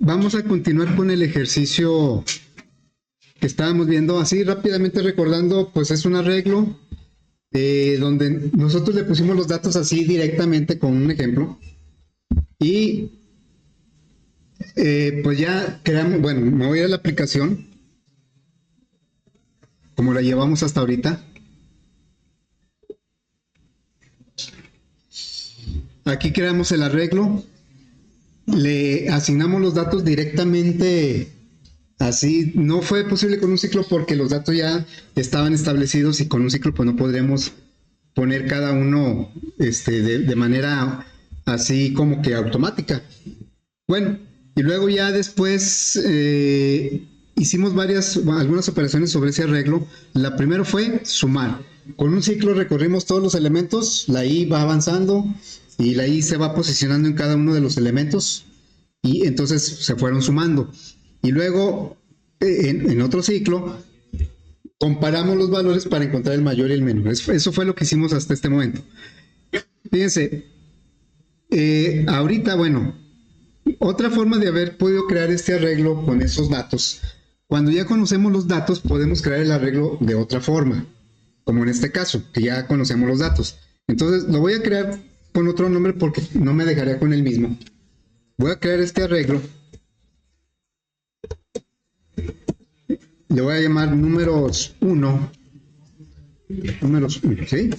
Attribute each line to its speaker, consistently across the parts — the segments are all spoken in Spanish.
Speaker 1: vamos a continuar con el ejercicio que estábamos viendo, así rápidamente recordando, pues es un arreglo donde nosotros le pusimos los datos así directamente con un ejemplo y pues ya creamos, bueno, me voy a la aplicación como la llevamos hasta ahorita. Aquí creamos el arreglo, le asignamos los datos directamente. Así no fue posible con un ciclo porque los datos ya estaban establecidos y con un ciclo pues no podríamos poner cada uno de manera así como que automática. Bueno, y luego ya después hicimos algunas operaciones sobre ese arreglo. La primera fue sumar. Con un ciclo recorrimos todos los elementos, la i va avanzando y la i se va posicionando en cada uno de los elementos y entonces se fueron sumando. Y luego, en otro ciclo, comparamos los valores para encontrar el mayor y el menor. Eso fue lo que hicimos hasta este momento. Fíjense, ahorita, bueno, otra forma de haber podido crear este arreglo con esos datos, cuando ya conocemos los datos, podemos crear el arreglo de otra forma, como en este caso, que ya conocemos los datos. Entonces, lo voy a crear con otro nombre porque no me dejaría con el mismo. Voy a crear este arreglo. Le voy a llamar números 1. Números 1, ¿sí?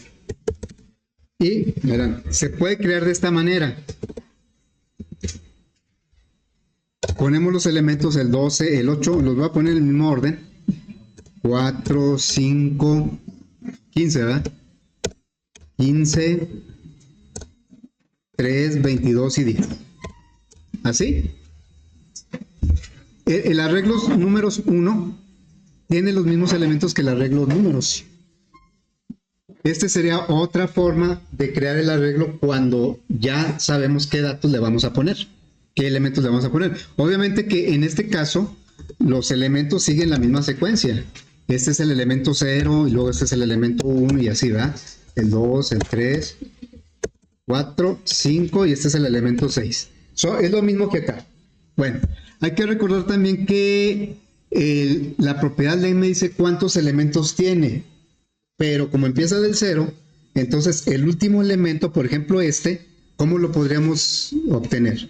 Speaker 1: Y, verán, se puede crear de esta manera. Ponemos los elementos, el 12, el 8, los voy a poner en el mismo orden. 4, 5, 15, ¿verdad? 15, 3, 22 y 10. ¿Así? El arreglo números 1 tiene los mismos elementos que el arreglo números. Este sería otra forma de crear el arreglo cuando ya sabemos qué datos le vamos a poner, qué elementos le vamos a poner. Obviamente que en este caso los elementos siguen la misma secuencia. Este es el elemento 0 y luego este es el elemento 1 y así, ¿verdad? El 2, el 3, 4, 5 y este es el elemento 6. Es lo mismo que acá. Bueno, hay que recordar también que la propiedad len me dice cuántos elementos tiene, pero como empieza del 0, entonces el último elemento, por ejemplo ¿cómo lo podríamos obtener?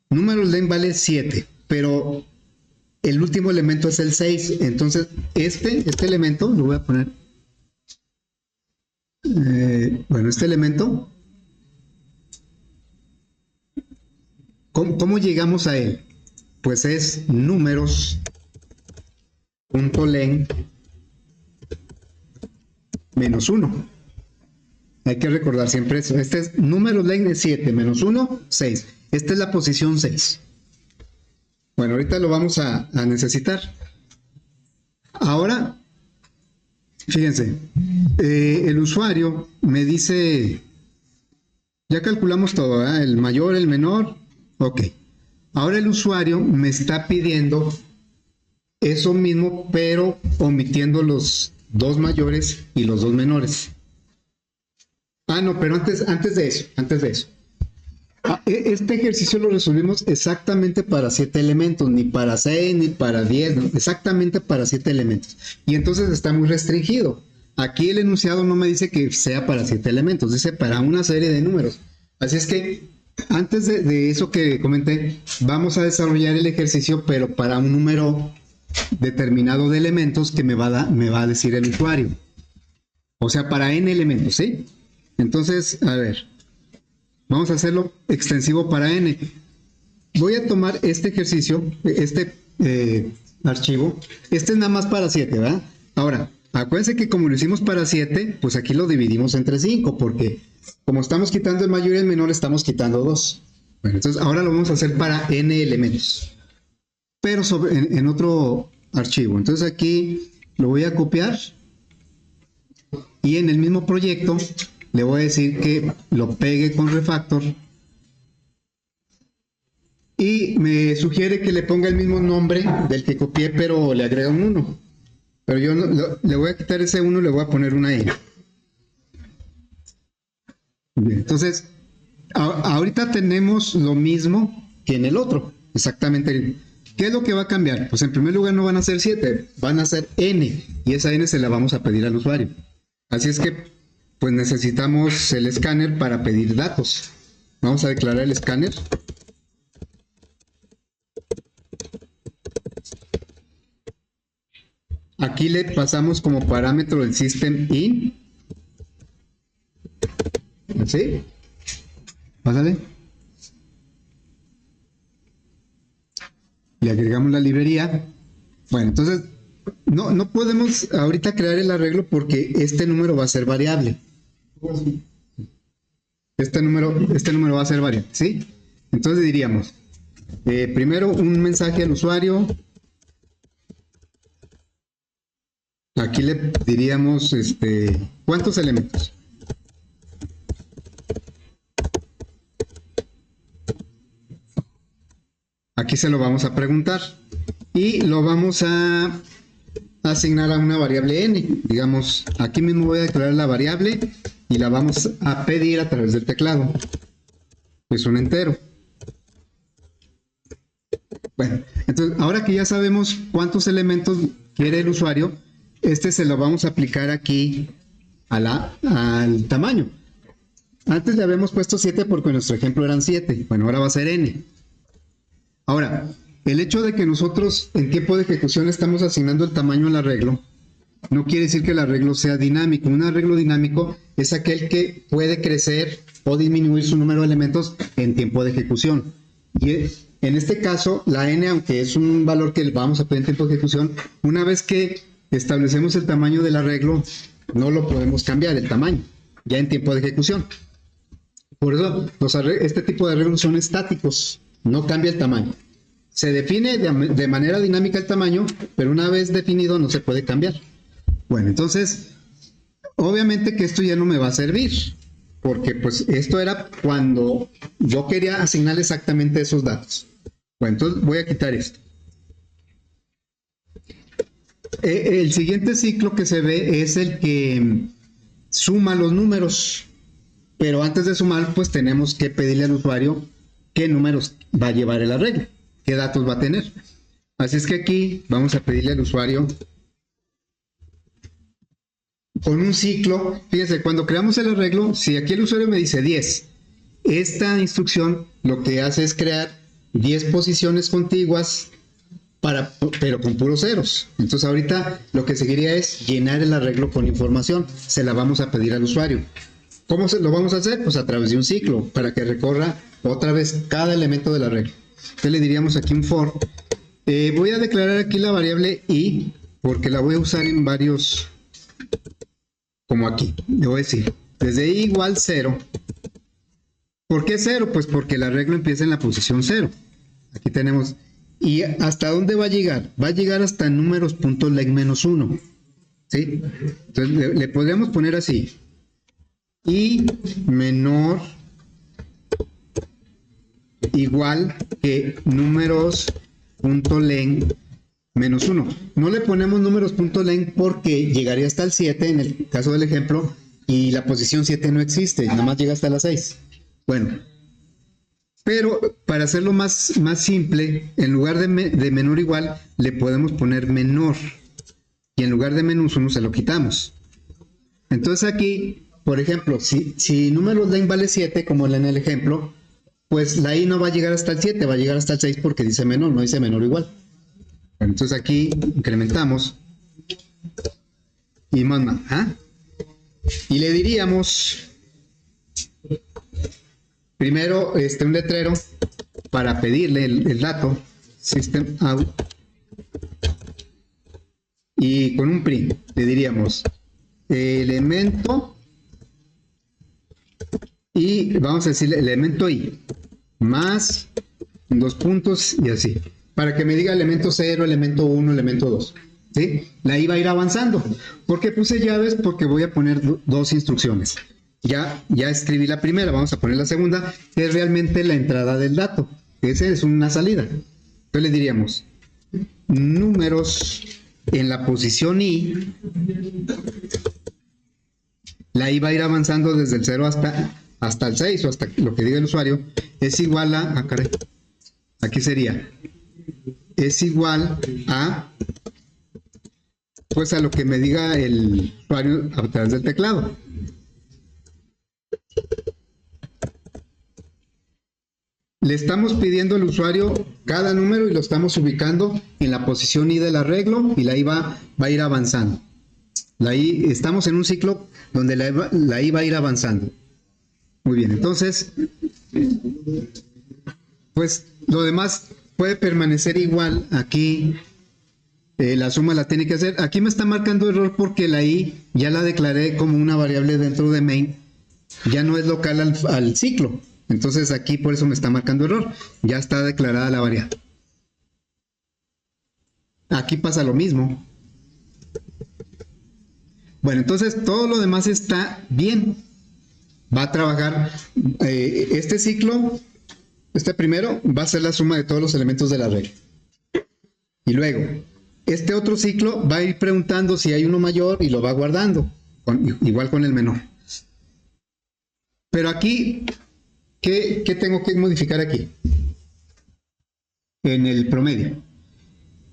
Speaker 1: Números len vale 7, pero el último elemento es el 6, entonces este elemento, lo voy a poner, bueno, este elemento, ¿cómo llegamos a él? Pues es números.len menos 1. Hay que recordar siempre eso. Este es números len es 7, menos 1, 6. Esta es la posición 6. Bueno, ahorita lo vamos a necesitar. Ahora, fíjense, el usuario me dice, ya calculamos todo, ¿verdad? El mayor, el menor, ok. Ahora el usuario me está pidiendo eso mismo, pero omitiendo los dos mayores y los dos menores. Ah, no, pero antes de eso. Este ejercicio lo resolvimos exactamente para 7 elementos, ni para 6, ni para 10, no, exactamente para 7 elementos. Y entonces está muy restringido. Aquí el enunciado no me dice que sea para 7 elementos, dice para una serie de números. Así es que antes de eso que comenté, vamos a desarrollar el ejercicio, pero para un número determinado de elementos que me va a decir el usuario. O sea, para n elementos, ¿sí? Entonces, a ver, vamos a hacerlo extensivo para n. Voy a tomar este ejercicio, este archivo. Este es nada más para 7, ¿verdad? Ahora, acuérdense que como lo hicimos para 7, pues aquí lo dividimos entre 5, porque como estamos quitando el mayor y el menor, estamos quitando 2. Bueno, entonces ahora lo vamos a hacer para n elementos, pero en otro archivo. Entonces aquí lo voy a copiar y en el mismo proyecto le voy a decir que lo pegue con refactor y me sugiere que le ponga el mismo nombre del que copié, pero le agrega un 1. Pero yo le voy a quitar ese 1 y le voy a poner una n. Bien, entonces ahorita tenemos lo mismo que en el otro. exactamente. ¿Qué es lo que va a cambiar? Pues en primer lugar no van a ser 7, van a ser n, y esa n se la vamos a pedir al usuario. Así es que pues necesitamos el escáner para pedir datos. Vamos a declarar el escáner. Aquí le pasamos como parámetro el system in. ¿Sí? Pásale. Le agregamos la librería. Bueno, entonces no podemos ahorita crear el arreglo porque este número va a ser variable. Este número va a ser variable, ¿sí? Entonces diríamos, primero un mensaje al usuario. Aquí le diríamos, ¿cuántos elementos? Aquí se lo vamos a preguntar y lo vamos a asignar a una variable n. Digamos, aquí mismo voy a declarar la variable y la vamos a pedir a través del teclado. Es un entero. Bueno, entonces ahora que ya sabemos cuántos elementos quiere el usuario, se lo vamos a aplicar aquí al tamaño. Antes le habíamos puesto 7 porque en nuestro ejemplo eran 7. Bueno, ahora va a ser n. Ahora, el hecho de que nosotros en tiempo de ejecución estamos asignando el tamaño al arreglo, no quiere decir que el arreglo sea dinámico. Un arreglo dinámico es aquel que puede crecer o disminuir su número de elementos en tiempo de ejecución. Y en este caso, la n, aunque es un valor que vamos a pedir en tiempo de ejecución, una vez que establecemos el tamaño del arreglo, no lo podemos cambiar el tamaño, ya en tiempo de ejecución. Por eso, este tipo de arreglos son estáticos, no cambia el tamaño. Se define de manera dinámica el tamaño, pero una vez definido no se puede cambiar. Bueno, entonces, obviamente que esto ya no me va a servir, porque pues esto era cuando yo quería asignar exactamente esos datos. Bueno, entonces voy a quitar esto. El siguiente ciclo que se ve es el que suma los números, pero antes de sumar pues tenemos que pedirle al usuario qué números va a llevar el arreglo, qué datos va a tener. Así es que aquí vamos a pedirle al usuario con un ciclo. Fíjense, cuando creamos el arreglo, si aquí el usuario me dice 10, esta instrucción lo que hace es crear 10 posiciones contiguas, pero con puros ceros. Entonces ahorita lo que seguiría es llenar el arreglo con información. Se la vamos a pedir al usuario. ¿Cómo lo vamos a hacer? Pues a través de un ciclo, para que recorra otra vez cada elemento del arreglo. Entonces le diríamos aquí un for. Voy a declarar aquí la variable i, porque la voy a usar en varios, como aquí. Le voy a decir, desde i igual 0. ¿Por qué 0? Pues porque el arreglo empieza en la posición 0. Aquí tenemos. ¿Y hasta dónde va a llegar? Va a llegar hasta números.len-1. ¿Sí? Entonces le podríamos poner así. Y menor igual que números.len-1. No le ponemos números.len porque llegaría hasta el 7 en el caso del ejemplo y la posición 7 no existe, nada más llega hasta la 6. Bueno, pero para hacerlo más simple, en lugar de menor igual, le podemos poner menor. Y en lugar de -1 se lo quitamos. Entonces aquí, por ejemplo, si números len vale 7, como en el ejemplo, pues la i no va a llegar hasta el 7, va a llegar hasta el 6 porque dice menor, no dice menor igual. Bueno, entonces aquí incrementamos. Y más. Y le diríamos primero un letrero para pedirle el dato, system out, y con un print le diríamos elemento, y vamos a decirle elemento i más 2 puntos y así, para que me diga elemento 0, elemento 1, elemento 2. ¿Sí? La i va a ir avanzando. ¿Por qué puse llaves? Porque voy a poner dos instrucciones. Ya escribí la primera, vamos a poner la segunda, que es realmente la entrada del dato. Esa es una salida. Entonces le diríamos números en la posición i. La i va a ir avanzando desde el 0 hasta el 6 o hasta lo que diga el usuario. Es igual a Aquí sería, es igual a, pues a lo que me diga el usuario a través del teclado. Le estamos pidiendo al usuario cada número y lo estamos ubicando en la posición I del arreglo y la I va a ir avanzando. La I, estamos en un ciclo donde la I va a ir avanzando. Muy bien, entonces, pues lo demás puede permanecer igual. Aquí la suma la tiene que hacer. Aquí me está marcando error porque la I ya la declaré como una variable dentro de main. Ya no es local al ciclo. Entonces aquí por eso me está marcando error. Ya está declarada la variable. Aquí pasa lo mismo. Bueno, entonces todo lo demás está bien. Va a trabajar este ciclo, este primero va a ser la suma de todos los elementos de la regla. Y luego, este otro ciclo va a ir preguntando si hay uno mayor y lo va guardando, igual con el menor. Pero aquí, ¿qué tengo que modificar aquí? En el promedio.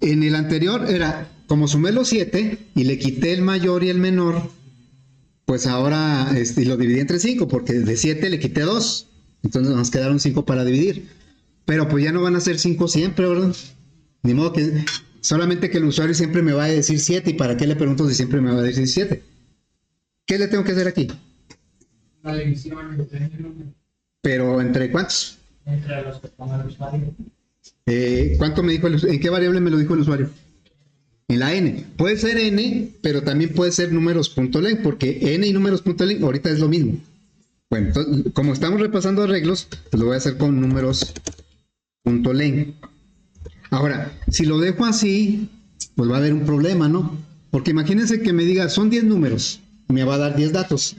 Speaker 1: En el anterior era, como sumé los 7 y le quité el mayor y el menor, pues ahora lo dividí entre 5, porque de 7 le quité 2. Entonces nos quedaron 5 para dividir. Pero pues ya no van a ser 5 siempre, ¿verdad? Ni modo que solamente que el usuario siempre me va a decir 7. ¿Y para qué le pregunto si siempre me va a decir 7? ¿Qué le tengo que hacer aquí?
Speaker 2: La división entre el número.
Speaker 1: ¿Pero entre cuántos?
Speaker 2: Entre los que ponga el usuario.
Speaker 1: ¿Cuánto me dijo ¿En qué variable me lo dijo el usuario? En la n. Puede ser n, pero también puede ser números.len, porque n y números.len ahorita es lo mismo. Bueno, entonces, como estamos repasando arreglos, pues lo voy a hacer con números.len. Ahora, si lo dejo así, pues va a haber un problema, ¿no? Porque imagínense que me diga, son 10 números, me va a dar 10 datos,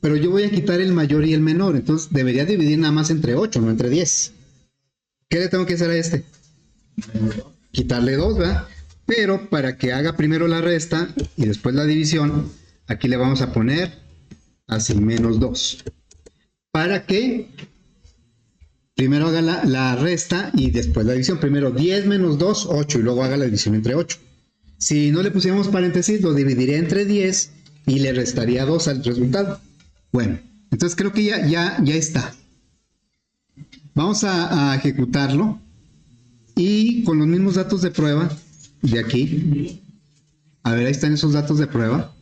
Speaker 1: pero yo voy a quitar el mayor y el menor, entonces debería dividir nada más entre 8, no entre 10. ¿Qué le tengo que hacer a este? Quitarle 2, ¿verdad? Pero para que haga primero la resta y después la división, aquí le vamos a poner así, menos 2. Para que primero haga la resta y después la división. Primero 10 menos 2, 8, y luego haga la división entre 8. Si no le pusiéramos paréntesis, lo dividiría entre 10 y le restaría 2 al resultado. Bueno, entonces creo que ya está. Vamos a ejecutarlo y con los mismos datos de prueba de aquí. A ver, ahí están esos datos de prueba.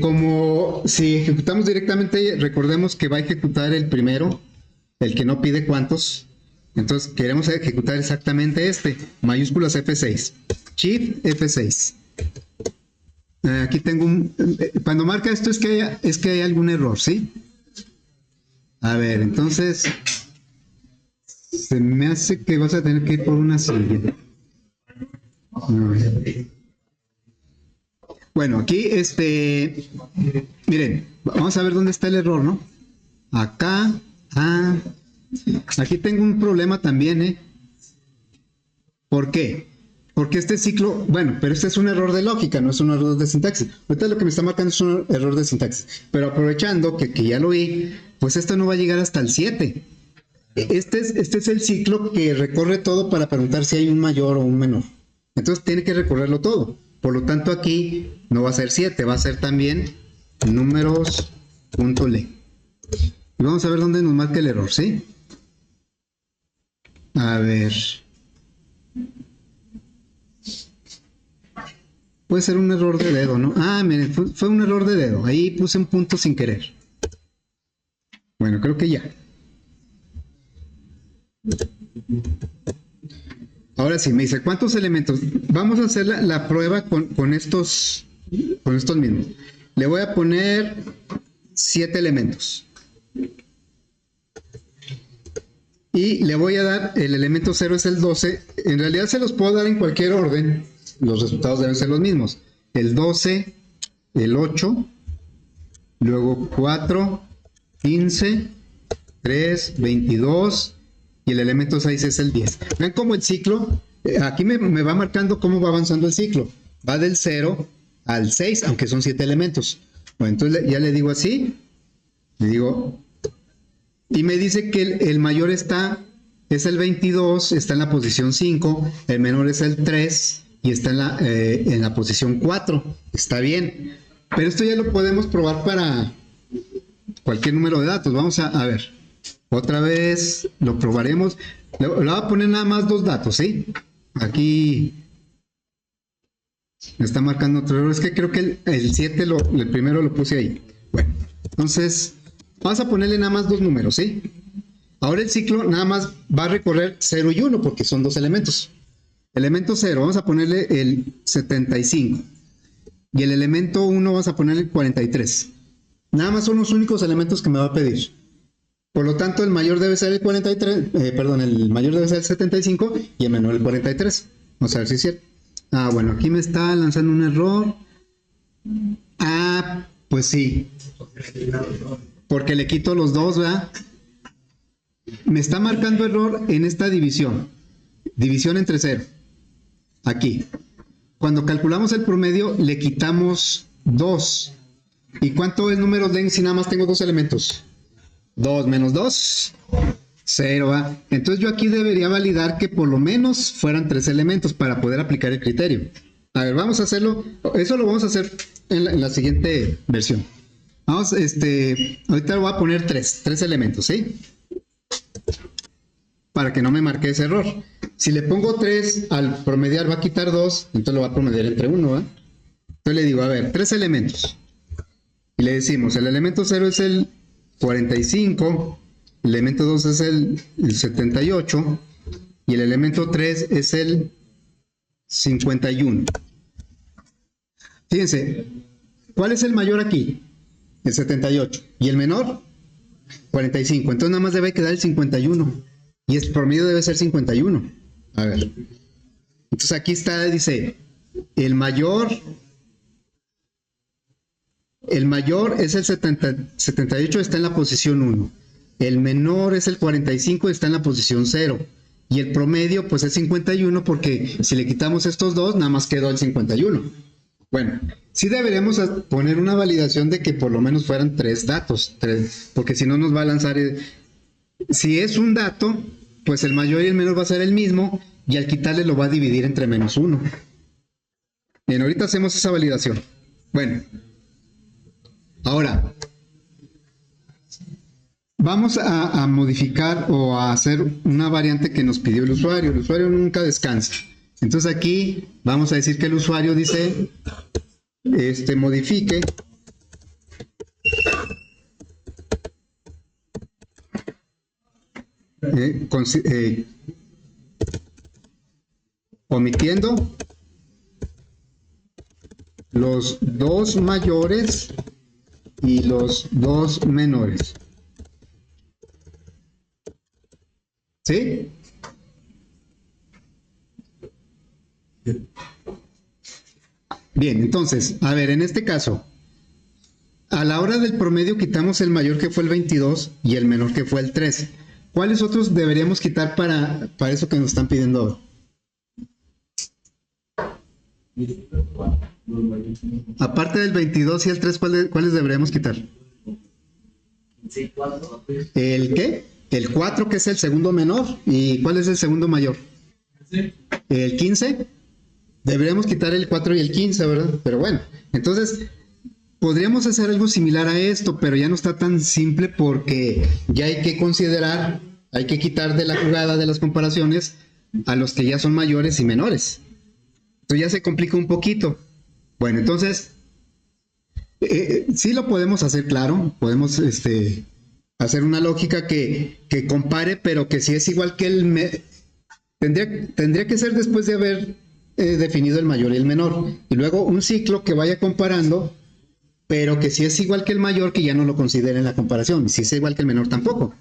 Speaker 1: Como si ejecutamos directamente, recordemos que va a ejecutar el primero, el que no pide cuántos. Entonces queremos ejecutar exactamente mayúsculas F6, Shift F6. Aquí tengo cuando marca esto es que hay algún error, ¿sí? A ver, entonces se me hace que vas a tener que ir por una siguiente. Bueno, aquí, miren, vamos a ver dónde está el error, ¿no? Acá, aquí tengo un problema también, ¿eh? ¿Por qué? Porque este ciclo, bueno, pero este es un error de lógica, no es un error de sintaxis. Ahorita lo que me está marcando es un error de sintaxis. Pero aprovechando que ya lo vi, pues esto no va a llegar hasta el 7. Este es el ciclo que recorre todo para preguntar si hay un mayor o un menor. Entonces tiene que recorrerlo todo. Por lo tanto aquí no va a ser 7, va a ser también números.le. Y vamos a ver dónde nos marca el error, ¿sí? A ver. Puede ser un error de dedo, ¿no? Miren, fue un error de dedo. Ahí puse un punto sin querer. Bueno, creo que ya. Ahora sí, me dice, ¿cuántos elementos? Vamos a hacer la prueba con estos mismos. Le voy a poner 7 elementos. Y le voy a dar, el elemento 0 es el 12. En realidad se los puedo dar en cualquier orden. Los resultados deben ser los mismos. El 12, el 8, luego 4, 15, 3, 22 y el elemento 6 es el 10. Vean cómo el ciclo, aquí me va marcando cómo va avanzando el ciclo. Va del 0 al 6, aunque son 7 elementos. Bueno, entonces ya le digo así, le digo Y me dice que el mayor es el 22, está en la posición 5, el menor es el 3 y está en la posición 4. Está bien. Pero esto ya lo podemos probar para cualquier número de datos. Vamos a ver. Otra vez lo probaremos. Le voy a poner nada más 2 datos, ¿sí? Aquí me está marcando otro error. Es que creo que el 7, el primero lo puse ahí. Bueno, entonces vamos a ponerle nada más 2 números, ¿sí? Ahora el ciclo nada más va a recorrer 0 y 1 porque son 2 elementos. Elemento 0, vamos a ponerle el 75. Y el elemento 1 vamos a ponerle el 43. Nada más son los únicos elementos que me va a pedir. Por lo tanto, el mayor debe ser el 43, el mayor debe ser el 75 y el menor el 43. Vamos a ver si es cierto. Bueno, aquí me está lanzando un error. Pues sí. Porque le quito los 2, ¿verdad? Me está marcando error en esta división. División entre 0. Aquí. Cuando calculamos el promedio, le quitamos 2. ¿Y cuánto es número len si nada más tengo 2 elementos? 2 menos 2, 0. ¿Va? Entonces yo aquí debería validar que por lo menos fueran 3 elementos para poder aplicar el criterio. A ver, vamos a hacerlo. Eso lo vamos a hacer en la siguiente versión. Vamos, ahorita voy a poner 3 elementos, ¿sí? Para que no me marque ese error. Si le pongo 3 al promediar va a quitar 2, entonces lo va a promediar entre 1, ¿va? Entonces le digo, a ver, 3 elementos. Y le decimos, el elemento 0 es el 45, el elemento 2 es el 78 y el elemento 3 es el 51. Fíjense, ¿cuál es el mayor aquí? El 78. ¿Y el menor? 45. Entonces nada más debe quedar el 51. Y el promedio debe ser 51. A ver. Entonces aquí está, dice, el mayor es el 78, está en la posición 1. El menor es el 45, está en la posición 0. Y el promedio pues es 51 porque si le quitamos estos 2, nada más quedó el 51. Bueno, sí deberíamos poner una validación de que por lo menos fueran 3 datos. 3, porque si no nos va a lanzar... Si es un dato, pues el mayor y el menor va a ser el mismo y al quitarle lo va a dividir entre menos 1. Bien, ahorita hacemos esa validación. Bueno. Ahora, vamos a modificar o a hacer una variante que nos pidió el usuario. El usuario nunca descansa. Entonces aquí vamos a decir que el usuario dice, modifique omitiendo los 2 mayores y los 2 menores. ¿Sí? Bien, entonces, a ver, en este caso, a la hora del promedio quitamos el mayor que fue el 22 y el menor que fue el 3. ¿Cuáles otros deberíamos quitar para eso que nos están pidiendo ahora? Aparte del 22 y el 3, ¿cuáles deberíamos quitar? ¿El qué? El 4, que es el segundo menor. ¿Y cuál es el segundo mayor? El 15. Deberíamos quitar el 4 y el 15, ¿verdad? Pero bueno, entonces podríamos hacer algo similar a esto, pero ya no está tan simple porque ya hay que considerar, hay que quitar de la jugada de las comparaciones a los que ya son mayores y menores. Entonces ya se complica un poquito. Bueno, entonces, sí lo podemos hacer, claro. Podemos hacer una lógica que compare, pero que si es igual que tendría que ser después de haber definido el mayor y el menor. Y luego un ciclo que vaya comparando, pero que si es igual que el mayor, que ya no lo considere en la comparación. Y si es igual que el menor, tampoco.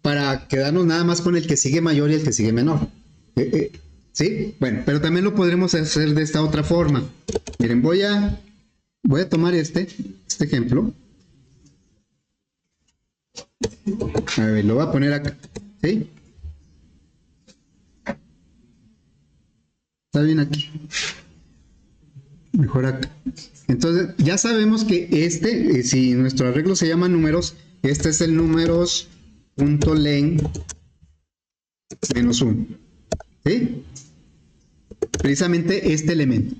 Speaker 1: Para quedarnos nada más con el que sigue mayor y el que sigue menor. ¿Sí? Bueno, pero también lo podremos hacer de esta otra forma. Miren, voy a tomar este ejemplo. A ver, lo voy a poner acá. ¿Sí? Está bien aquí. Mejor acá. Entonces, ya sabemos que si nuestro arreglo se llama números, este es el números punto len menos 1. ¿Sí? Precisamente este elemento.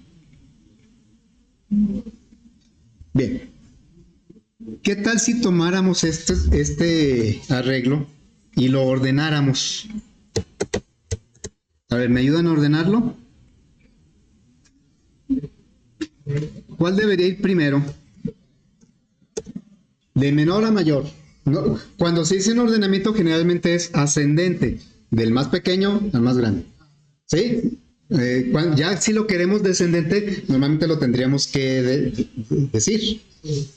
Speaker 1: Bien. ¿Qué tal si tomáramos este arreglo y lo ordenáramos? A ver, ¿me ayudan a ordenarlo? ¿Cuál debería ir primero? De menor a mayor. ¿No? Cuando se dice un ordenamiento generalmente es ascendente, del más pequeño al más grande. ¿Sí? Ya si lo queremos descendente, normalmente lo tendríamos que decir.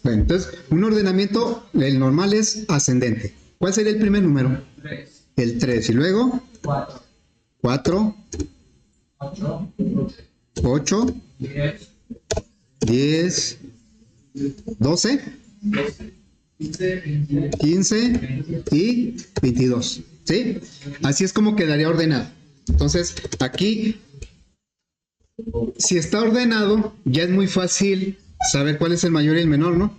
Speaker 1: Bueno, entonces, un ordenamiento, el normal es ascendente. ¿Cuál sería el primer número?
Speaker 2: 3,
Speaker 1: El 3. Y luego,
Speaker 2: 4,
Speaker 1: 4,
Speaker 2: 8,
Speaker 1: 8,
Speaker 2: 10,
Speaker 1: 10, 12,
Speaker 2: 12, 15, 20,
Speaker 1: 15 y 22. ¿Sí? Así es como quedaría ordenado. Entonces, aquí, si está ordenado, ya es muy fácil saber cuál es el mayor y el menor, ¿no?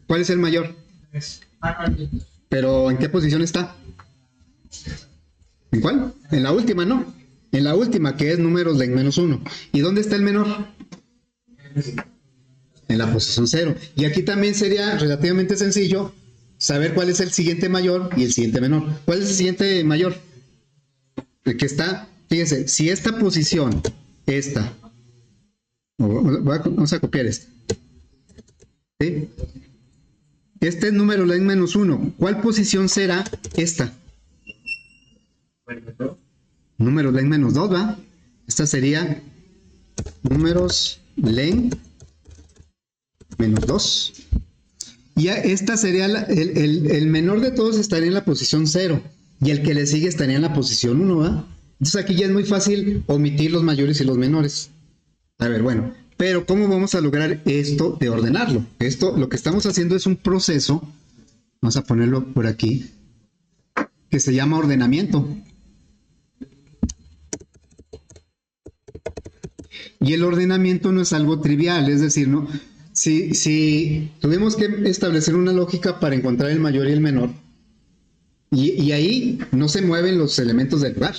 Speaker 1: ¿Cuál es el mayor?
Speaker 2: 3.
Speaker 1: Pero ¿en qué posición está? ¿En cuál? En la última, ¿no? En la última, que es números de menos 1. ¿Y dónde está el menor? En la posición 0. Y aquí también sería relativamente sencillo saber cuál es el siguiente mayor y el siguiente menor. ¿Cuál es el siguiente mayor? El que está, fíjense, si esta posición, esta, vamos a copiar esta. ¿Sí? Este es número len menos 1. ¿Cuál posición será esta? Número len menos 2, ¿va? Esta sería números len menos 2. Y esta sería el menor de todos estaría en la posición 0 y el que le sigue estaría en la posición 1, ¿va? Entonces aquí ya es muy fácil omitir los mayores y los menores. A ver, bueno, pero ¿cómo vamos a lograr esto de ordenarlo? Esto, lo que estamos haciendo es un proceso, vamos a ponerlo por aquí, que se llama ordenamiento. Y el ordenamiento no es algo trivial, es decir, ¿no? Si tuvimos que establecer una lógica para encontrar el mayor y el menor, y ahí no se mueven los elementos del lugar.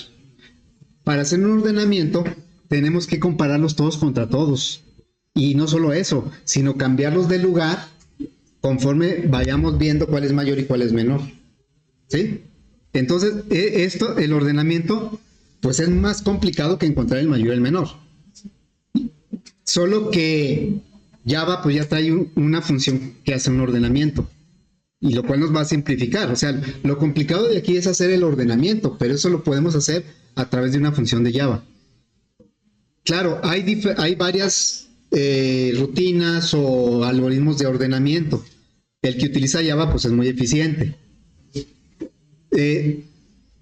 Speaker 1: Para hacer un ordenamiento, tenemos que compararlos todos contra todos. Y no solo eso, sino cambiarlos de lugar conforme vayamos viendo cuál es mayor y cuál es menor. ¿Sí? Entonces, el ordenamiento, pues es más complicado que encontrar el mayor y el menor. Solo que Java pues ya trae una función que hace un ordenamiento, y lo cual nos va a simplificar. O sea, lo complicado de aquí es hacer el ordenamiento, pero eso lo podemos hacer a través de una función de Java. Claro, hay varias rutinas o algoritmos de ordenamiento. El que utiliza Java pues es muy eficiente.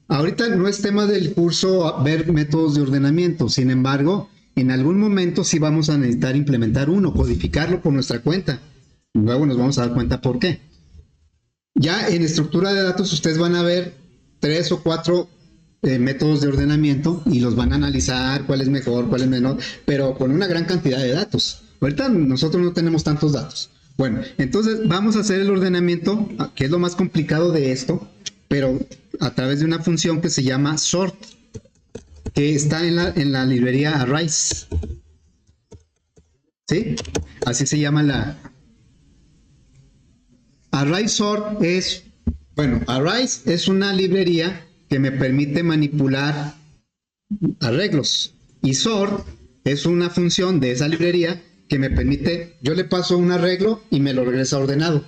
Speaker 1: Ahorita no es tema del curso ver métodos de ordenamiento, sin embargo, en algún momento sí vamos a necesitar implementar uno, codificarlo por nuestra cuenta. Luego nos vamos a dar cuenta por qué. Ya en estructura de datos ustedes van a ver 3 o 4 métodos de ordenamiento y los van a analizar cuál es mejor, cuál es menor, pero con una gran cantidad de datos. Ahorita nosotros no tenemos tantos datos. Bueno, entonces vamos a hacer el ordenamiento, que es lo más complicado de esto, pero a través de una función que se llama sort, que está en la librería Arise. ¿Sí? Así se llama la... Arise sort es... Bueno, Arise es una librería que me permite manipular arreglos. Y sort es una función de esa librería que me permite... Yo le paso un arreglo y me lo regresa ordenado.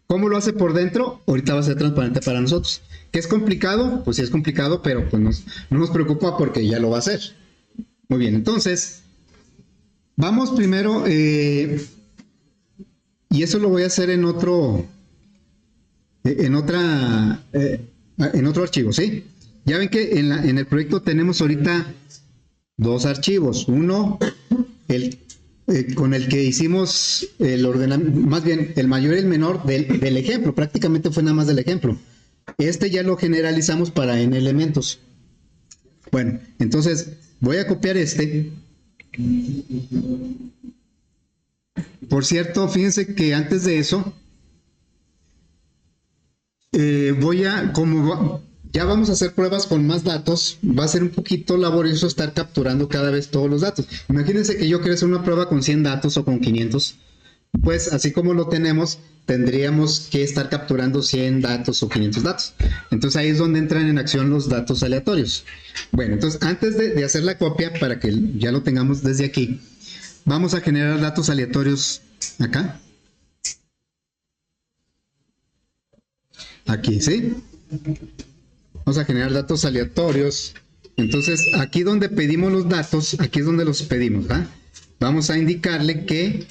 Speaker 1: ¿Cómo lo hace por dentro? Ahorita va a ser transparente para nosotros. ¿Qué es complicado? Pues sí es complicado, pero pues no nos preocupa porque ya lo va a hacer. Muy bien, entonces, vamos primero, y eso lo voy a hacer en otro archivo, ¿sí? Ya ven que en el proyecto tenemos ahorita 2 archivos. Uno, con el que hicimos el ordenamiento, más bien el mayor y el menor del ejemplo, prácticamente fue nada más del ejemplo. Este ya lo generalizamos para n elementos. Bueno, entonces voy a copiar este. Por cierto, fíjense que antes de eso, Ya vamos a hacer pruebas con más datos, va a ser un poquito laborioso estar capturando cada vez todos los datos. Imagínense que yo quiero hacer una prueba con 100 datos o con 500. Pues así como lo tenemos, tendríamos que estar capturando 100 datos o 500 datos. Entonces ahí es donde entran en acción los datos aleatorios. Bueno, entonces antes de hacer la copia, para que ya lo tengamos desde aquí, vamos a generar datos aleatorios acá. Aquí, ¿sí? Vamos a generar datos aleatorios. Entonces aquí donde pedimos los datos, aquí es donde los pedimos, ¿va? Vamos a indicarle que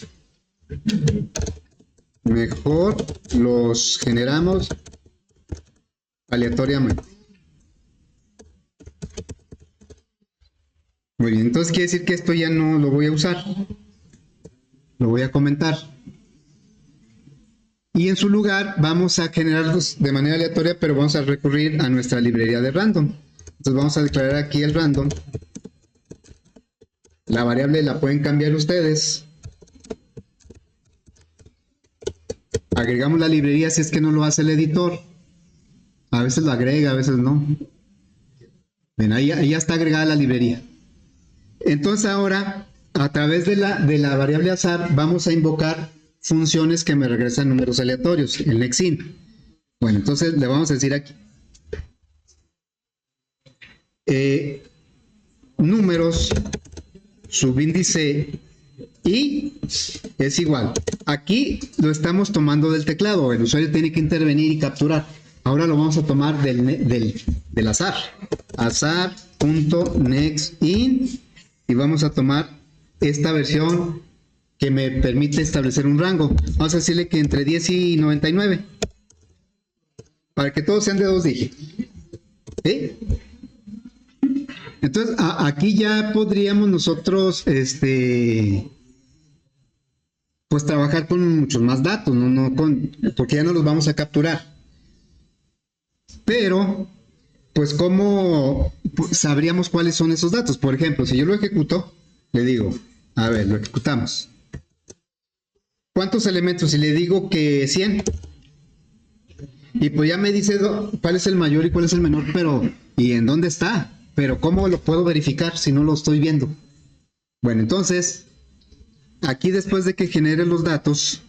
Speaker 1: mejor los generamos aleatoriamente. Muy bien, entonces quiere decir que esto ya no lo voy a usar, lo voy a comentar. Y en su lugar vamos a generarlos de manera aleatoria, pero vamos a recurrir a nuestra librería de random. Entonces vamos a declarar aquí el random. La variable la pueden cambiar ustedes. Agregamos la librería si es que no lo hace el editor. A veces lo agrega, a veces no. Ven, ahí ya está agregada la librería. Entonces ahora, a través de la variable azar, vamos a invocar funciones que me regresan números aleatorios, el nextIn. Bueno, entonces le vamos a decir aquí. Números, subíndice y es igual. Aquí lo estamos tomando del teclado, el usuario tiene que intervenir y capturar. Ahora lo vamos a tomar del azar. Azar.nextIn y vamos a tomar esta versión que me permite establecer un rango. Vamos a decirle que entre 10 y 99 para que todos sean de 2 dígitos. ¿Sí? Entonces aquí ya podríamos nosotros pues trabajar con muchos más datos, porque ya no los vamos a capturar. Pero pues ¿cómo sabríamos cuáles son esos datos? Por ejemplo, si yo lo ejecuto, le digo, a ver, lo ejecutamos. ¿Cuántos elementos? Y le digo que 100. Y pues ya me dice cuál es el mayor y cuál es el menor, pero ¿y en dónde está? Pero ¿cómo lo puedo verificar si no lo estoy viendo? Bueno, entonces, aquí después de que genere los datos,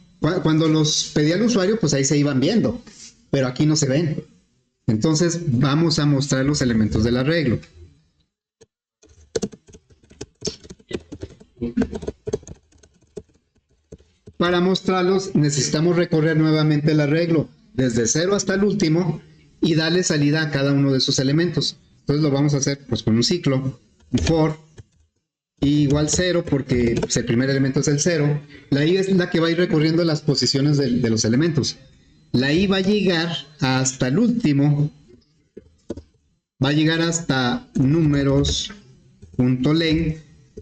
Speaker 1: cuando los pedía al usuario, pues ahí se iban viendo, pero aquí no se ven. Entonces, vamos a mostrar los elementos del arreglo. Para mostrarlos necesitamos recorrer nuevamente el arreglo desde 0 hasta el último y darle salida a cada uno de esos elementos. Entonces lo vamos a hacer pues con un ciclo, un for, igual 0 porque pues, el primer elemento es el 0. La i es la que va a ir recorriendo las posiciones de los elementos. La i va a llegar hasta el último, va a llegar hasta números.len.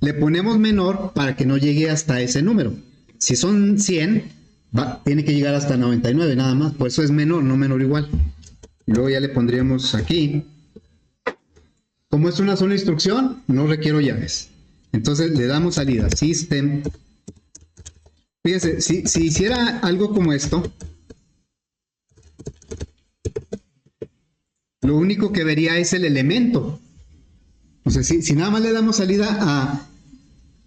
Speaker 1: Le ponemos menor para que no llegue hasta ese número. Si son 100, tiene que llegar hasta 99 nada más, por eso es menor, no menor igual. Y luego ya le pondríamos aquí. Como es una sola instrucción, no requiero llaves. Entonces le damos salida, system. Fíjense, si hiciera algo como esto, lo único que vería es el elemento. O sea, si nada más le damos salida a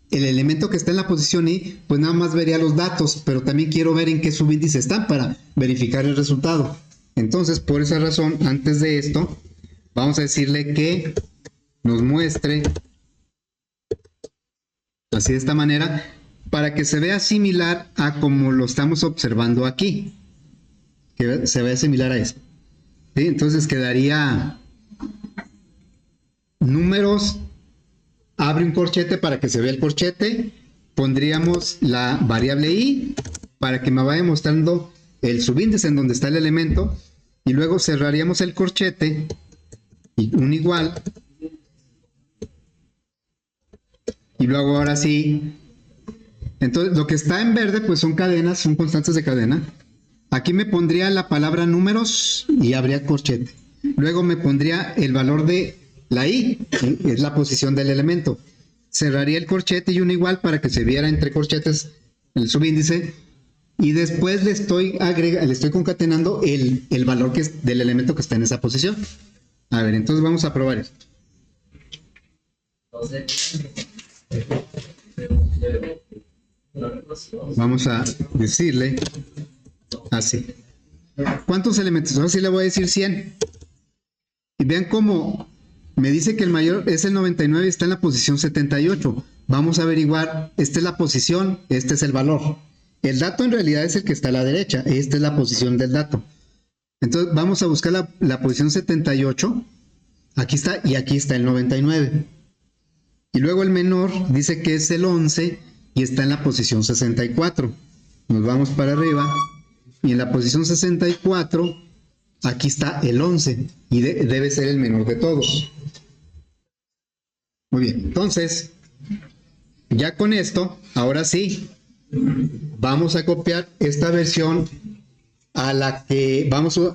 Speaker 1: el elemento que está en la posición i, pues nada más vería los datos, pero también quiero ver en qué subíndice están para verificar el resultado. Entonces, por esa razón, antes de esto, vamos a decirle que nos muestre así de esta manera, para que se vea similar a como lo estamos observando aquí, que se vea similar a esto. ¿Sí? Entonces quedaría números, abre un corchete para que se vea el corchete, pondríamos la variable i para que me vaya mostrando el subíndice en donde está el elemento y luego cerraríamos el corchete y un igual y luego ahora sí. Entonces lo que está en verde pues son cadenas, son constantes de cadena. Aquí me pondría la palabra números y habría corchete. Luego me pondría el valor de la i, es la posición del elemento. Cerraría el corchete y un igual para que se viera entre corchetes el subíndice. y después le estoy concatenando el valor que es del elemento que está en esa posición. A ver, entonces vamos a probar esto. Vamos a decirle así. ¿Cuántos elementos? Ahora sí le voy a decir 100. Y vean cómo me dice que el mayor es el 99 y está en la posición 78. Vamos a averiguar, esta es la posición, este es el valor. El dato en realidad es el que está a la derecha, esta es la posición del dato. Entonces vamos a buscar la posición 78. Aquí está y aquí está el 99. Y luego el menor dice que es el 11 y está en la posición 64. Nos vamos para arriba y en la posición 64 aquí está el 11 y debe ser el menor de todos. Muy bien, entonces ya con esto, ahora sí, vamos a copiar esta versión a la que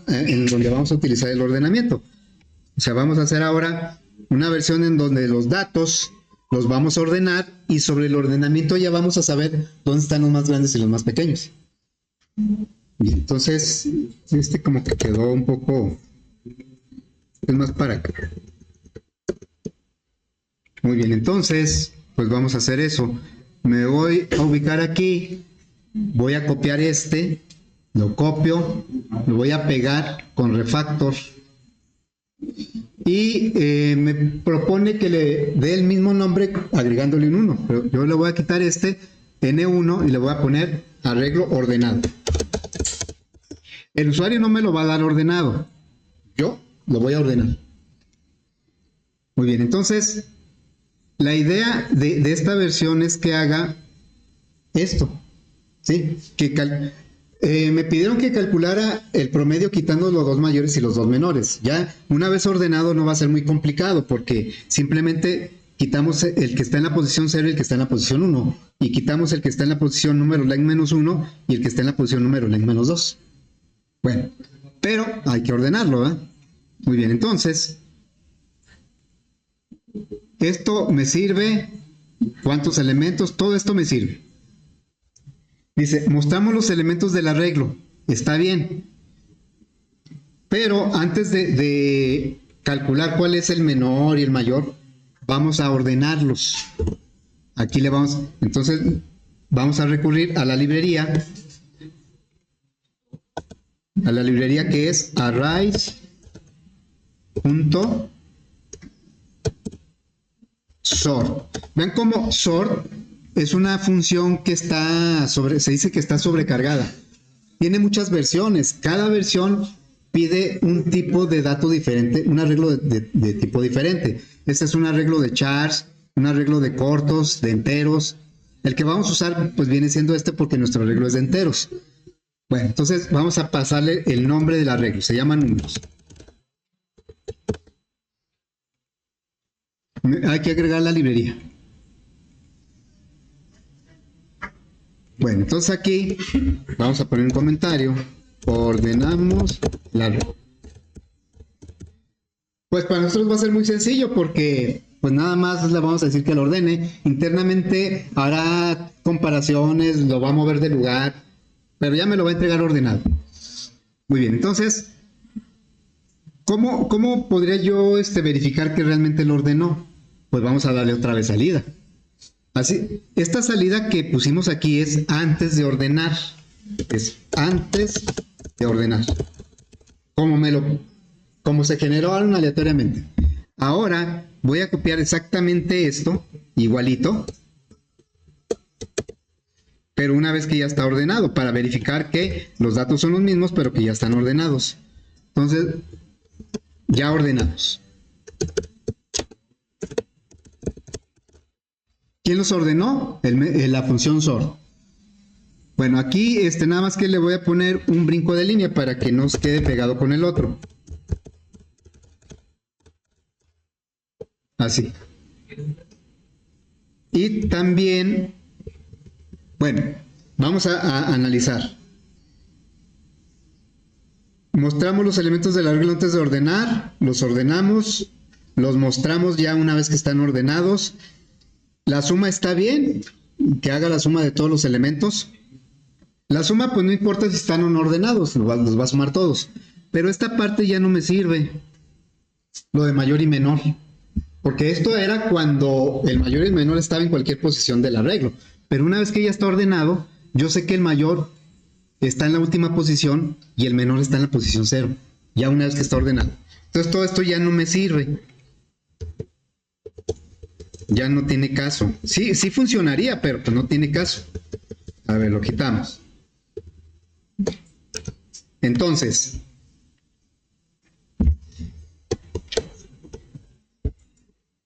Speaker 1: en donde vamos a utilizar el ordenamiento. O sea, vamos a hacer ahora una versión en donde los datos los vamos a ordenar y sobre el ordenamiento ya vamos a saber dónde están los más grandes y los más pequeños. Bien, entonces, como que quedó un poco, es más para acá. Muy bien, entonces, pues vamos a hacer eso. Me voy a ubicar aquí, voy a copiar lo copio, lo voy a pegar con refactor y me propone que le dé el mismo nombre agregándole un 1. Pero yo le voy a quitar N1 y le voy a poner arreglo ordenado. El usuario no me lo va a dar ordenado, yo lo voy a ordenar. Muy bien, entonces la idea de esta versión es que haga esto, ¿sí? Me pidieron que calculara el promedio quitando los dos mayores y los dos menores. Ya una vez ordenado no va a ser muy complicado porque simplemente quitamos el que está en la posición 0 y el que está en la posición 1 y quitamos el que está en la posición número len menos 1 y el que está en la posición número len menos 2. Bueno, pero hay que ordenarlo, ¿eh? Muy bien, entonces esto me sirve. ¿Cuántos elementos? Todo esto me sirve. Dice, mostramos los elementos del arreglo. Está bien. Pero antes de calcular cuál es el menor y el mayor, vamos a ordenarlos. Aquí entonces vamos a recurrir a la librería. Que es arrays.sort. Vean cómo sort es una función que se dice que está sobrecargada. Tiene muchas versiones. Cada versión pide un tipo de dato diferente, un arreglo de tipo diferente. Este es un arreglo de chars, un arreglo de cortos, de enteros. El que vamos a usar pues viene siendo porque nuestro arreglo es de enteros. Bueno, entonces vamos a pasarle el nombre del arreglo. Se llama números. Hay que agregar la librería. Bueno, entonces aquí vamos a poner un comentario. Ordenamos la red. Pues para nosotros va a ser muy sencillo porque pues nada más le vamos a decir que lo ordene. Internamente hará comparaciones, lo va a mover de lugar, pero ya me lo va a entregar ordenado. Muy bien, entonces, ¿cómo podría yo verificar que realmente lo ordenó? Pues vamos a darle otra vez salida. Así, esta salida que pusimos aquí es antes de ordenar. Es antes de ordenar. Como se generaron aleatoriamente. Ahora voy a copiar exactamente esto, igualito, pero una vez que ya está ordenado, para verificar que los datos son los mismos, pero que ya están ordenados. Entonces, ya ordenados. ¿Quién los ordenó? La función sort. Bueno, aquí nada más que le voy a poner un brinco de línea para que no se quede pegado con el otro. Así. Y también, bueno, vamos a analizar. Mostramos los elementos del arreglo antes de ordenar, los ordenamos, los mostramos ya una vez que están ordenados. La suma está bien, que haga la suma de todos los elementos. La suma, pues no importa si están o no ordenados, los va a sumar todos. Pero esta parte ya no me sirve, lo de mayor y menor. Porque esto era cuando el mayor y el menor estaban en cualquier posición del arreglo. Pero una vez que ya está ordenado, yo sé que el mayor está en la última posición y el menor está en la posición 0. Ya una vez que está ordenado. Entonces todo esto ya no me sirve. Ya no tiene caso. Sí, sí funcionaría, pero pues no tiene caso. A ver, lo quitamos. Entonces,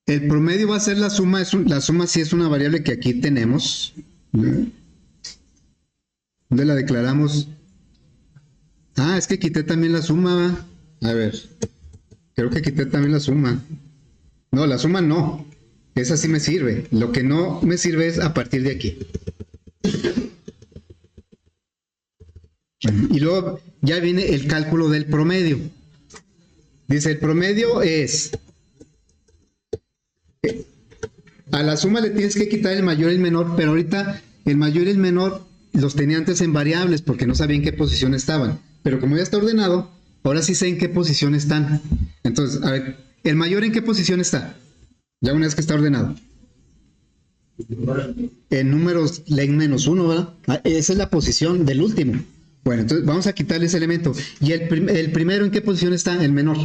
Speaker 1: el promedio va a ser la suma, la suma sí es una variable que aquí tenemos. ¿Dónde la declaramos? Ah, es que quité también la suma, ¿va? A ver, creo que quité también la suma. No, la suma no. Esa sí me sirve. Lo que no me sirve es a partir de aquí. Bueno, y luego ya viene el cálculo del promedio. Dice, el promedio es... A la suma le tienes que quitar el mayor y el menor, pero ahorita el mayor y el menor los tenía antes en variables porque no sabía en qué posición estaban. Pero como ya está ordenado, ahora sí sé en qué posición están. Entonces, a ver, ¿el mayor en qué posición está? Ya una vez que está ordenado. En números len -1, ¿verdad? Esa es la posición del último. Bueno, entonces vamos a quitarle ese elemento. ¿Y el primero en qué posición está? El menor.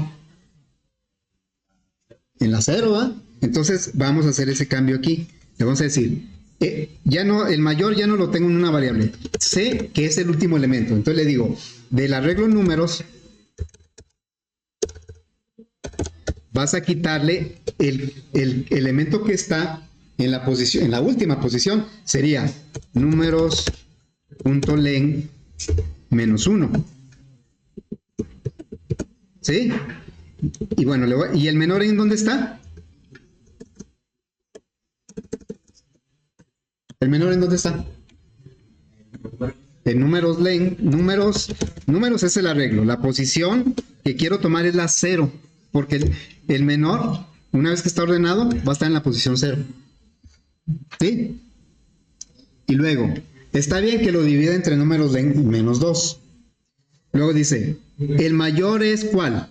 Speaker 1: En la 0, ¿verdad? Entonces vamos a hacer ese cambio aquí. Le vamos a decir, ya no, el mayor ya no lo tengo en una variable. Sé que es el último elemento. Entonces le digo, del arreglo números, vas a quitarle el elemento que está en la posición, en la última posición, sería números.len -1. ¿Sí? Y bueno, ¿y el menor en dónde está? ¿El menor en dónde está? En números len, números es el arreglo. La posición que quiero tomar es la 0, porque el menor, una vez que está ordenado, va a estar en la posición 0. ¿Sí? Y luego, está bien que lo divida entre números len -2. Luego dice, ¿el mayor es cuál?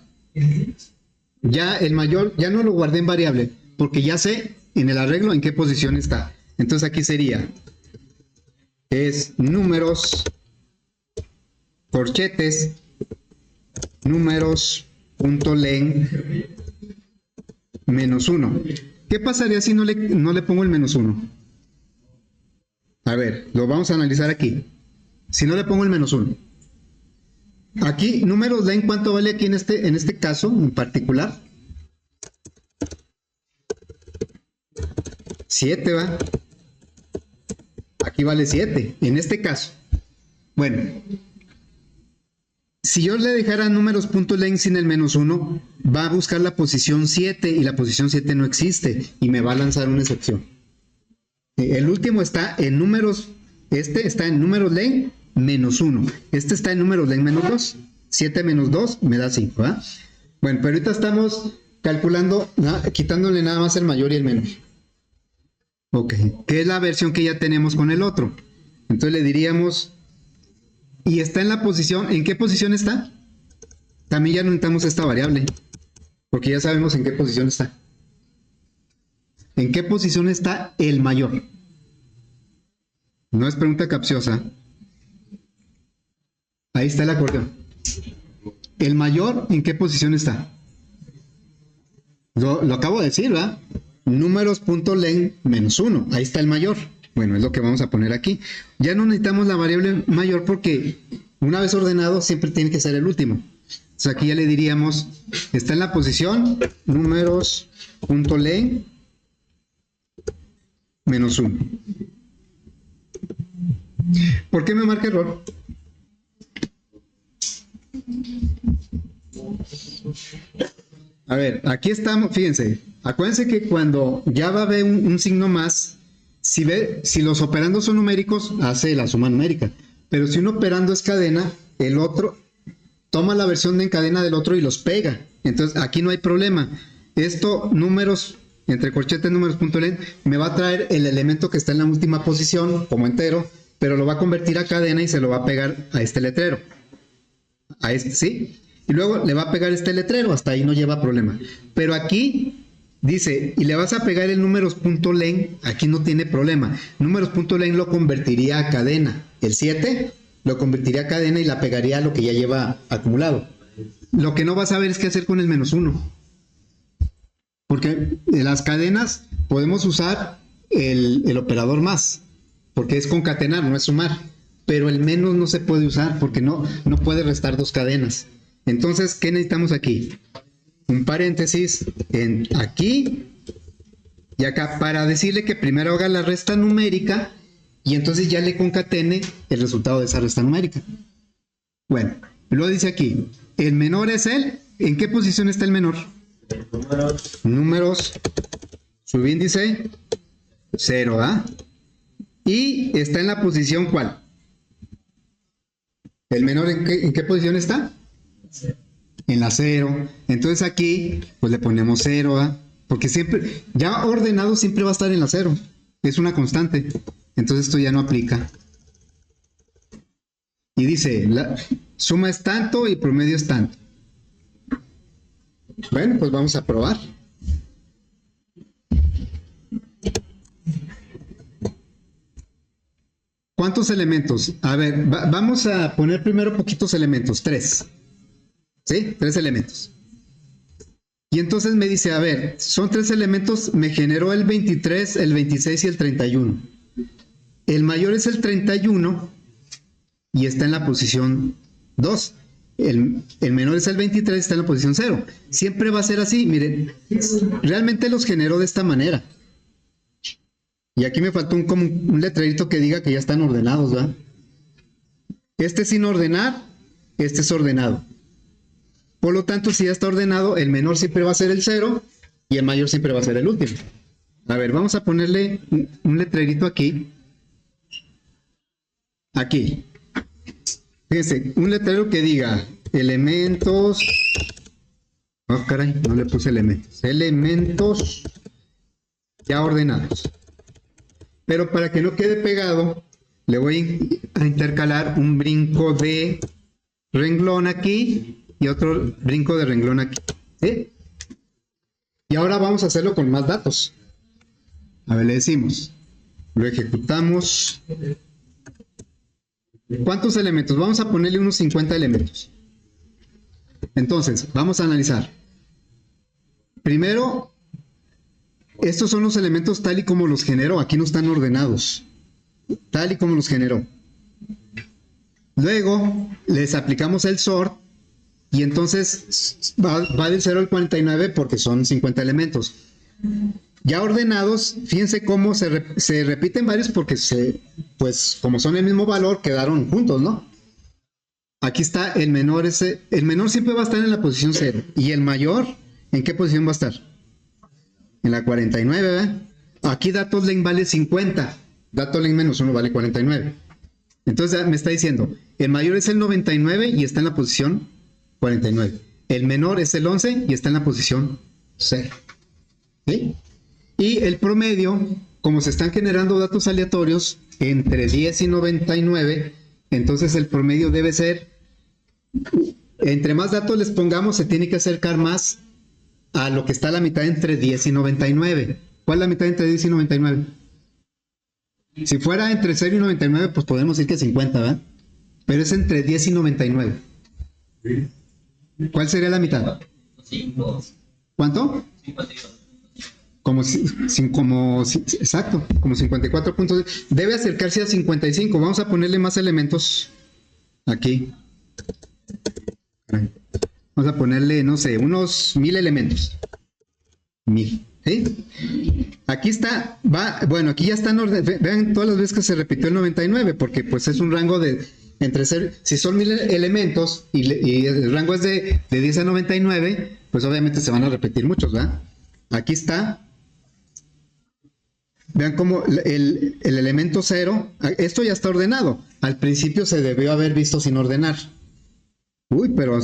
Speaker 1: Ya el mayor, ya no lo guardé en variable, porque ya sé en el arreglo en qué posición está. Entonces aquí sería, es números, corchetes, números.len -1. ¿Qué pasaría si no le pongo el -1? A ver, lo vamos a analizar aquí. Si no le pongo el -1. Aquí, números len, ¿cuánto vale aquí en este caso en particular? 7, ¿va? Aquí vale 7, en este caso. Bueno, si yo le dejara números.len sin el -1, va a buscar la posición 7 y la posición 7 no existe y me va a lanzar una excepción. El último está en números, este está en números len -1. Este está en números len -2. 7 menos 2 me da 5, ¿verdad? Bueno, pero ahorita estamos calculando, quitándole nada más el mayor y el menor. Ok, que es la versión que ya tenemos con el otro. Entonces le diríamos, y está en la posición, ¿en qué posición está? También ya no necesitamos esta variable, porque ya sabemos en qué posición está. ¿En qué posición está el mayor? No es pregunta capciosa. Ahí está el acordeón. ¿El mayor en qué posición está? Lo acabo de decir, ¿verdad? Números.len -1. Ahí está el mayor. Bueno, es lo que vamos a poner aquí. Ya no necesitamos la variable mayor porque una vez ordenado siempre tiene que ser el último. Entonces aquí ya le diríamos, está en la posición números.len -1. ¿Por qué me marca error? A ver, aquí estamos, fíjense, acuérdense que cuando ya va a haber un signo más, si los operandos son numéricos, hace la suma numérica, pero si un operando es cadena, el otro toma la versión de en cadena del otro y los pega. Entonces aquí no hay problema. Esto, números, entre corchetes números.len, me va a traer el elemento que está en la última posición como entero pero lo va a convertir a cadena y se lo va a pegar a este letrero. A este, ¿sí? Y luego le va a pegar este letrero, hasta ahí no lleva problema. Pero aquí dice, y le vas a pegar el números.len, aquí no tiene problema. Números.len lo convertiría a cadena. El 7 lo convertiría a cadena y la pegaría a lo que ya lleva acumulado. Lo que no vas a ver es qué hacer con el -1. Porque en las cadenas podemos usar el operador más, porque es concatenar, no es sumar. Pero el menos no se puede usar porque no puede restar dos cadenas. Entonces, ¿qué necesitamos aquí? Un paréntesis aquí y acá para decirle que primero haga la resta numérica y entonces ya le concatene el resultado de esa resta numérica. Bueno, lo dice aquí. El menor es el... ¿En qué posición está el menor? Números. Subíndice 0, ¿ah? Y está en la posición ¿cuál? ¿El menor en qué posición está? En la 0. Entonces aquí pues le ponemos 0, ¿ah? Porque siempre, ya ordenado siempre va a estar en la 0. Es una constante. Entonces esto ya no aplica. Y dice, la suma es tanto y promedio es tanto. Bueno, pues vamos a probar. ¿Cuántos elementos? A ver, vamos a poner primero poquitos elementos, 3. ¿Sí? 3 elementos. Y entonces me dice, a ver, son 3 elementos, me generó el 23, el 26 y el 31. El mayor es el 31 y está en la posición 2. El menor es el 23 y está en la posición 0. Siempre va a ser así, miren, realmente los generó de esta manera. Y aquí me faltó un letrerito que diga que ya están ordenados, ¿verdad? Este sin ordenar, este es ordenado. Por lo tanto, si ya está ordenado, el menor siempre va a ser el 0 y el mayor siempre va a ser el último. A ver, vamos a ponerle un letrerito aquí. Aquí. Fíjense, un letrero que diga elementos. Oh, caray, no le puse elementos. Elementos ya ordenados. Pero para que no quede pegado, le voy a intercalar un brinco de renglón aquí y otro brinco de renglón aquí. ¿Sí? Y ahora vamos a hacerlo con más datos. A ver, le decimos. Lo ejecutamos. ¿Cuántos elementos? Vamos a ponerle unos 50 elementos. Entonces, vamos a analizar. Primero, estos son los elementos tal y como los generó. Aquí no están ordenados. Tal y como los generó. Luego, les aplicamos el sort. Y entonces va del 0 al 49 porque son 50 elementos. Ya ordenados, fíjense cómo se repiten varios porque pues como son el mismo valor, quedaron juntos, ¿no? Aquí está el menor, el menor siempre va a estar en la posición 0. ¿Y el mayor? ¿En qué posición va a estar? En la 49, ¿verdad? Aquí datos_len vale 50. Datos_len menos 1 vale 49. Entonces me está diciendo, el mayor es el 99 y está en la posición 49. El menor es el 11 y está en la posición 0. ¿Sí? Y el promedio, como se están generando datos aleatorios entre 10 y 99, entonces el promedio debe ser, entre más datos les pongamos, se tiene que acercar más a lo que está a la mitad entre 10 y 99. ¿Cuál es la mitad entre 10 y 99? Si fuera entre 0 y 99, pues podemos decir que 50, ¿verdad? Pero es entre 10 y 99. ¿Cuál sería la mitad?
Speaker 2: 5.
Speaker 1: ¿Cuánto?
Speaker 2: 52.
Speaker 1: Exacto, como 54 puntos. Debe acercarse a 55. Vamos a ponerle más elementos aquí. Vamos a ponerle, no sé, unos 1000 elementos. 1000. ¿Sí? Aquí está, bueno, aquí ya están ordenados. Vean todas las veces que se repitió el 99, porque pues es un rango de entre ser, si son 1000 elementos y el rango es de 10 a 99, pues obviamente se van a repetir muchos, ¿verdad? Aquí está. Vean cómo el elemento 0, esto ya está ordenado. Al principio se debió haber visto sin ordenar. Uy, pero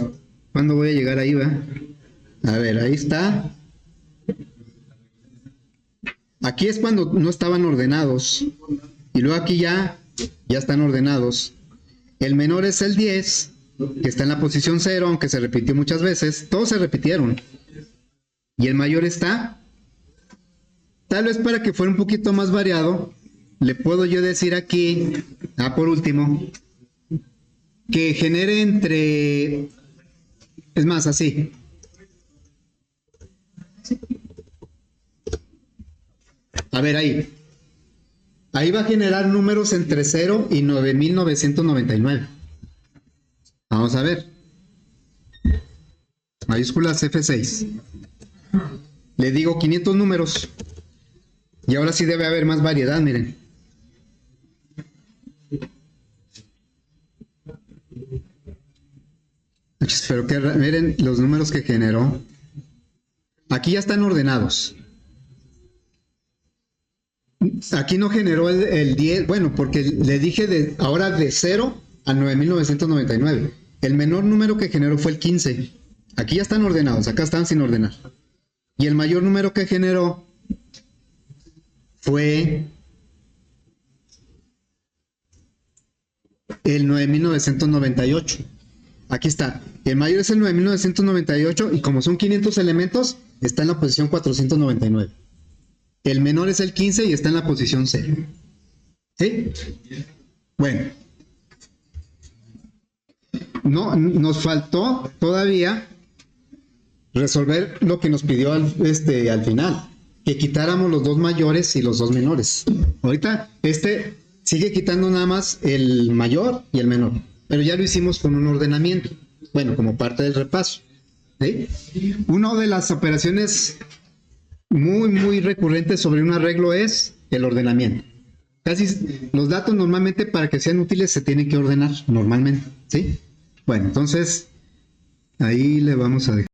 Speaker 1: ¿cuándo voy a llegar ahí, va? A ver, ahí está. Aquí es cuando no estaban ordenados. Y luego aquí ya ya están ordenados. El menor es el 10, que está en la posición 0, aunque se repitió muchas veces. Todos se repitieron. Y el mayor está, tal vez para que fuera un poquito más variado, le puedo yo decir aquí, por último, que genere entre, es más, así. A ver, ahí va a generar números entre 0 y 9.999. Vamos a ver. Mayúsculas F6. Le digo 500 números. Y ahora sí debe haber más variedad, miren. Pero que miren los números que generó. Aquí ya están ordenados. Aquí no generó el 10, bueno, porque le dije ahora de 0 a 9.999. El menor número que generó fue el 15. Aquí ya están ordenados, acá están sin ordenar. Y el mayor número que generó fue el 9.998. Aquí está. El mayor es el 9.998 y como son 500 elementos, está en la posición 499. El menor es el 15 y está en la posición 0. ¿Sí? Bueno. No, nos faltó todavía resolver lo que nos pidió al final. Que quitáramos los dos mayores y los dos menores. Ahorita sigue quitando nada más el mayor y el menor. Pero ya lo hicimos con un ordenamiento. Bueno, como parte del repaso. ¿Sí? Una de las operaciones muy, muy recurrentes sobre un arreglo es el ordenamiento. Casi los datos normalmente para que sean útiles se tienen que ordenar normalmente. ¿Sí? Bueno, entonces ahí le vamos a dejar.